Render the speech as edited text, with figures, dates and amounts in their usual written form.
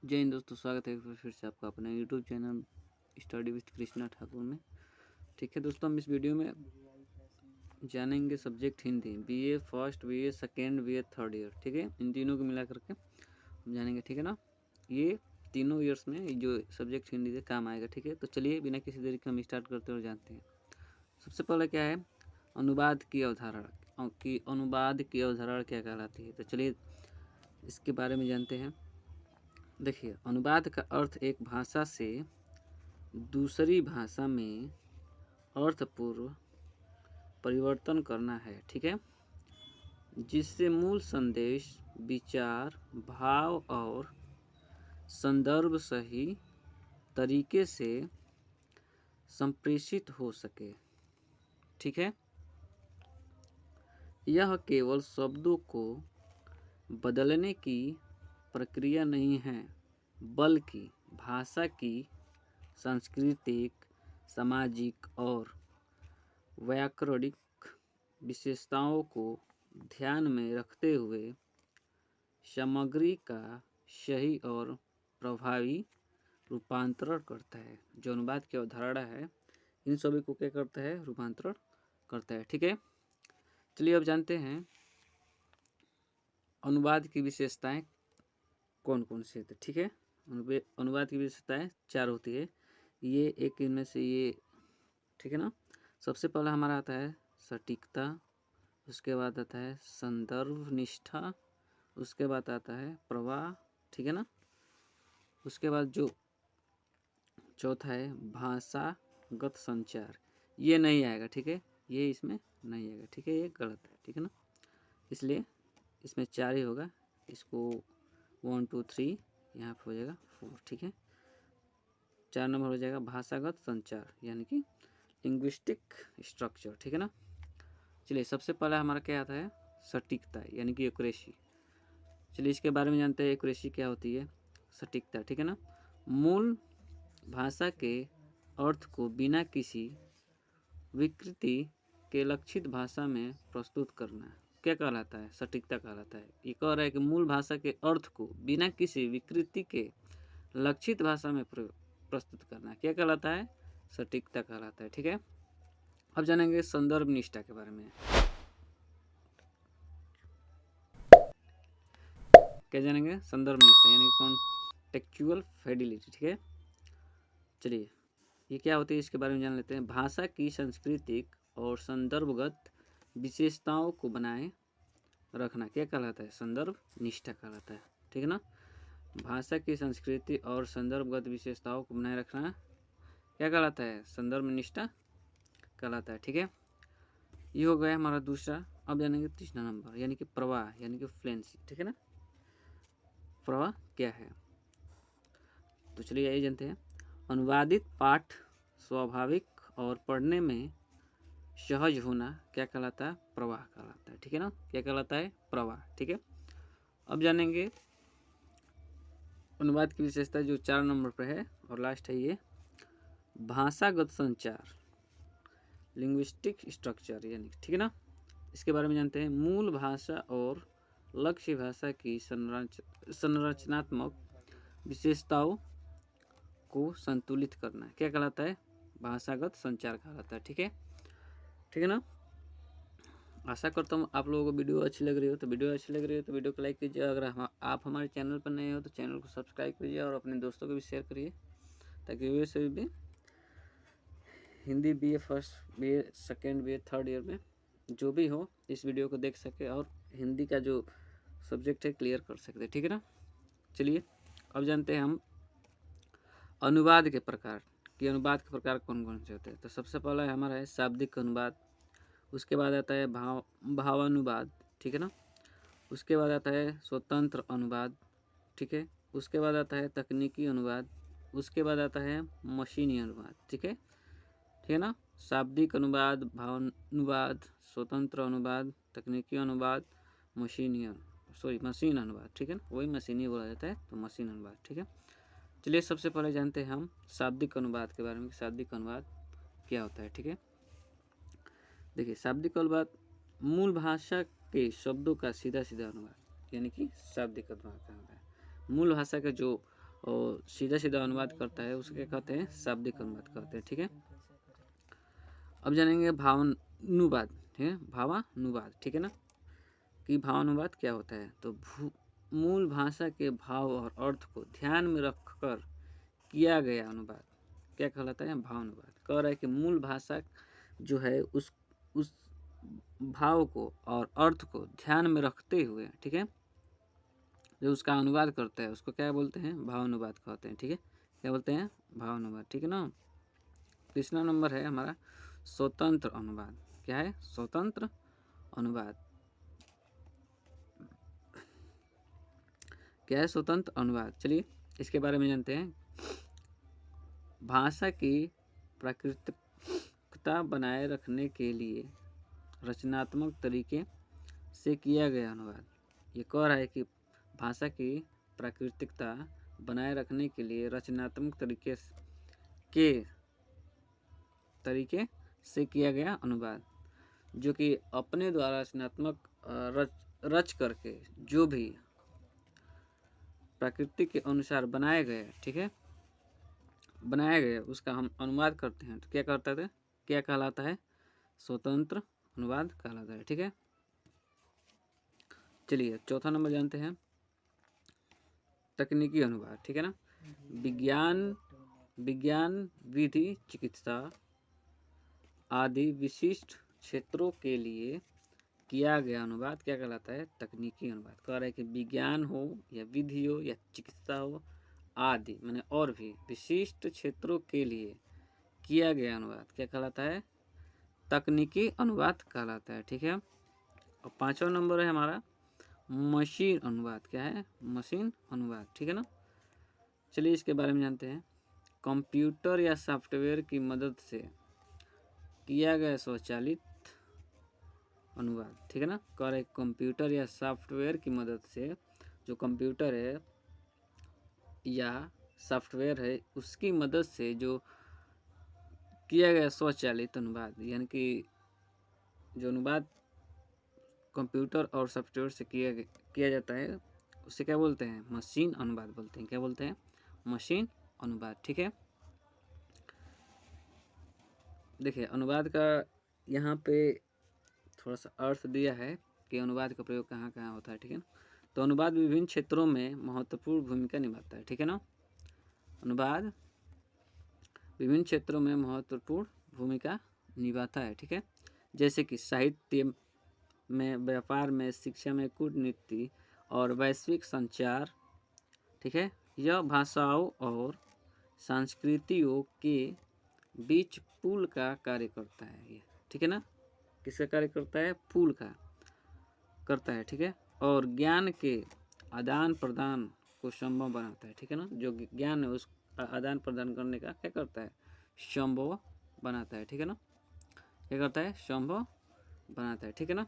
जय हिंद दोस्तों, स्वागत है एक बार फिर से आपका अपने YouTube channel study with Krishna Thakur में। ठीक है दोस्तों, हम इस वीडियो में जानेंगे subject Hindi BA first, BA second, BA third year. ठीक है, इन तीनों को मिला करके हम जानेंगे। ठीक है ना, ये तीनों ईयर्स में जो सब्जेक्ट हिंदी से काम आएगा। ठीक है, तो चलिए बिना किसी देरी के हम स्टार्ट करते हैं और जानते हैं। सबसे पहले क्या है, अनुवाद की अवधारणा अनुवाद की अवधारणा क्या कहलाती है। तो चलिए इसके बारे में जानते हैं। देखिए, अनुवाद का अर्थ एक भाषा से दूसरी भाषा में अर्थपूर्ण परिवर्तन करना है। ठीक है, जिससे मूल संदेश, विचार, भाव और संदर्भ सही तरीके से संप्रेषित हो सके। ठीक है, यह केवल शब्दों को बदलने की प्रक्रिया नहीं है, बल्कि भाषा की सांस्कृतिक, सामाजिक और व्याकरणिक विशेषताओं को ध्यान में रखते हुए सामग्री का सही और प्रभावी रूपांतरण करता है। जो अनुवाद की अवधारणा है, इन सभी को क्या करता है, रूपांतरण करता है। ठीक है, चलिए अब जानते हैं अनुवाद की विशेषताएं कौन कौन सी है। ठीक है, अनुवाद की विशेषताएं 4 होती है। ये एक इनमें से ये, ठीक है ना। सबसे पहला हमारा आता है सटीकता, उसके बाद आता है संदर्भ निष्ठा, उसके बाद आता है प्रवाह। ठीक है ना, उसके बाद जो चौथा है भाषागत संचार, ये नहीं आएगा। ठीक है, ये इसमें नहीं आएगा। ठीक है, ये गलत है। ठीक है ना, इसलिए इसमें 4 ही होगा। इसको 1 2 3 यहाँ पर हो जाएगा 4। ठीक है, 4 नंबर हो जाएगा भाषागत संचार, यानी कि लिंग्विस्टिक स्ट्रक्चर। ठीक है ना, चलिए सबसे पहला हमारा क्या आता है, सटीकता, यानी कि एक्यूरेसी। चलिए इसके बारे में जानते हैं, एक्यूरेसी क्या होती है। सटीकता, ठीक है ना, मूल भाषा के अर्थ को बिना किसी विकृति के लक्षित भाषा में प्रस्तुत करना क्या कहलाता है, सटीकता कहलाता है। ये कह रहा है कि मूल भाषा के अर्थ को बिना किसी विकृति के लक्षित भाषा में प्रस्तुत करना क्या कहलाता है, सटीकता कहलाता है। ठीक है, अब जानेंगे संदर्भ निष्ठा के बारे में। क्या जानेंगे, संदर्भ निष्ठा यानी कॉन्टेक्चुअल फिडेलिटी। ठीक है, चलिए ये क्या होती है इसके बारे में जान लेते हैं। भाषा की सांस्कृतिक और संदर्भगत विशेषताओं को बनाए रखना क्या कहलाता है, संदर्भ निष्ठा कहलाता है। ठीक है ना, भाषा की संस्कृति और संदर्भगत विशेषताओं को बनाए रखना क्या कहलाता है, संदर्भ निष्ठा कहलाता है। ठीक है, ये हो गया हमारा दूसरा। अब जानेंगे तीसरा नंबर, यानी कि प्रवाह, यानी कि फ्लुएंसी। ठीक है ना, प्रवाह क्या है, तो चलिए यही जानते हैं। अनुवादित पाठ स्वाभाविक और पढ़ने में सहज होना क्या कहलाता है, प्रवाह कहलाता है। ठीक है ना, क्या कहलाता है, प्रवाह। ठीक है, अब जानेंगे अनुवाद की विशेषता जो 4 नंबर पर है और लास्ट है ये भाषागत संचार, लिंग्विस्टिक स्ट्रक्चर, यानी ठीक है ना। इसके बारे में जानते हैं। मूल भाषा और लक्ष्य भाषा की संरचनात्मक विशेषताओं को संतुलित करना क्या कहलाता है, भाषागत संचार कहलाता है। ठीक है ना, आशा करता हूँ आप लोगों को वीडियो अच्छी लग रही हो। तो वीडियो को लाइक कीजिए। अगर आप हमारे चैनल पर नए हो तो चैनल को सब्सक्राइब कीजिए और अपने दोस्तों को भी शेयर करिए, ताकि वे सभी भी Hindi BA first, BA second, BA third year में जो भी हो इस वीडियो को देख सके और हिंदी का जो सब्जेक्ट है क्लियर कर सकते। ठीक है ना, चलिए अब जानते हैं हम अनुवाद के प्रकार अनुवाद के प्रकार कौन कौन से होते हैं। तो सबसे पहला है हमारा है शाब्दिक अनुवाद, उसके बाद आता है भावानुवाद। ठीक है ना, उसके बाद आता है स्वतंत्र अनुवाद। ठीक है, उसके बाद आता है तकनीकी अनुवाद, उसके बाद आता है मशीनी अनुवाद। ठीक है ना, शाब्दिक अनुवाद, भावानुवाद, स्वतंत्र अनुवाद, तकनीकी अनुवाद, मशीन अनुवाद। ठीक है ना, वही मशीनी बोला जाता है, तो मशीन अनुवाद। ठीक है, चलिए सबसे पहले जानते हैं हम शाब्दिक अनुवाद के बारे में। शाब्दिक अनुवाद क्या होता है। ठीक है, देखिए शाब्दिक अनुवाद मूल भाषा के शब्दों का सीधा सीधा अनुवाद, यानी कि शाब्दिक अनुवाद होता है। मूल भाषा के जो और सीधा सीधा अनुवाद करता है उसके क्या कहते हैं, शाब्दिक अनुवाद कहते हैं। ठीक है, अब जानेंगे भावानुवाद। ठीक है, भावानुवाद, ठीक है ना, कि भावानुवाद क्या होता है। तो मूल भाषा के भाव और अर्थ को ध्यान में रखकर किया गया अनुवाद क्या कहलाता है, भावानुवाद। कह रहा है कि मूल भाषा जो है उस भाव को और अर्थ को ध्यान में रखते हुए, ठीक है, जो उसका अनुवाद करता है उसको क्या बोलते हैं, भावानुवाद कहते हैं। ठीक है, क्या बोलते हैं, भावानुवाद। ठीक है ना। तीसरा नंबर है हमारा स्वतंत्र अनुवाद। क्या है, स्वतंत्र अनुवाद। क्या है स्वतंत्र अनुवाद, चलिए इसके बारे में जानते हैं। भाषा की प्राकृतिकता बनाए रखने के लिए रचनात्मक तरीके से किया गया अनुवाद। ये कह रहा है कि भाषा की प्राकृतिकता बनाए रखने के लिए रचनात्मक तरीके से किया गया अनुवाद, जो कि अपने द्वारा रचनात्मक रच करके जो भी प्रकृति के अनुसार बनाए गए, ठीक है, बनाया गया उसका हम अनुवाद करते हैं तो क्या करता है, क्या कहलाता है, स्वतंत्र अनुवाद कहलाता है। ठीक है, चलिए चौथा नंबर जानते हैं, तकनीकी अनुवाद। ठीक है ना, विज्ञान विधि चिकित्सा आदि विशिष्ट क्षेत्रों के लिए किया गया अनुवाद क्या कहलाता है, तकनीकी अनुवाद। कह रहा है कि विज्ञान हो या विधि हो या चिकित्सा हो आदि माने और भी विशिष्ट क्षेत्रों के लिए किया गया अनुवाद क्या कहलाता है, तकनीकी अनुवाद कहलाता है। ठीक है, और पांचवा नंबर है हमारा मशीन अनुवाद। क्या है, मशीन अनुवाद। ठीक है ना, चलिए इसके बारे में जानते हैं। कंप्यूटर या सॉफ्टवेयर की मदद से किया गया स्वचालित अनुवाद। ठीक है ना, कह रहे कंप्यूटर या सॉफ्टवेयर की मदद से, जो कंप्यूटर है या सॉफ्टवेयर है उसकी मदद से जो किया गया स्वचालित अनुवाद, यानी कि जो अनुवाद कंप्यूटर और सॉफ्टवेयर से किया जाता है उसे क्या बोलते हैं, मशीन अनुवाद बोलते हैं। क्या बोलते हैं, मशीन अनुवाद। ठीक है, देखिए अनुवाद का यहाँ पे थोड़ा सा अर्थ दिया है कि अनुवाद का प्रयोग कहाँ कहाँ होता है। ठीक है ना, तो अनुवाद विभिन्न क्षेत्रों में महत्वपूर्ण भूमिका निभाता है। ठीक है ना, अनुवाद विभिन्न क्षेत्रों में महत्वपूर्ण भूमिका निभाता है। ठीक है, जैसे कि साहित्य में, व्यापार में, शिक्षा में, कूटनीति और वैश्विक संचार। ठीक है, यह भाषाओं और संस्कृतियों के बीच पुल का कार्य करता है ये। ठीक है ना, किसका कार्य करता है, पुल का करता है। ठीक है, और ज्ञान के आदान प्रदान को संभव बनाता है। ठीक है ना, जो ज्ञान है उस आदान प्रदान करने का क्या करता है, संभव बनाता है। ठीक है ना, क्या करता है, संभव बनाता है। ठीक है ना।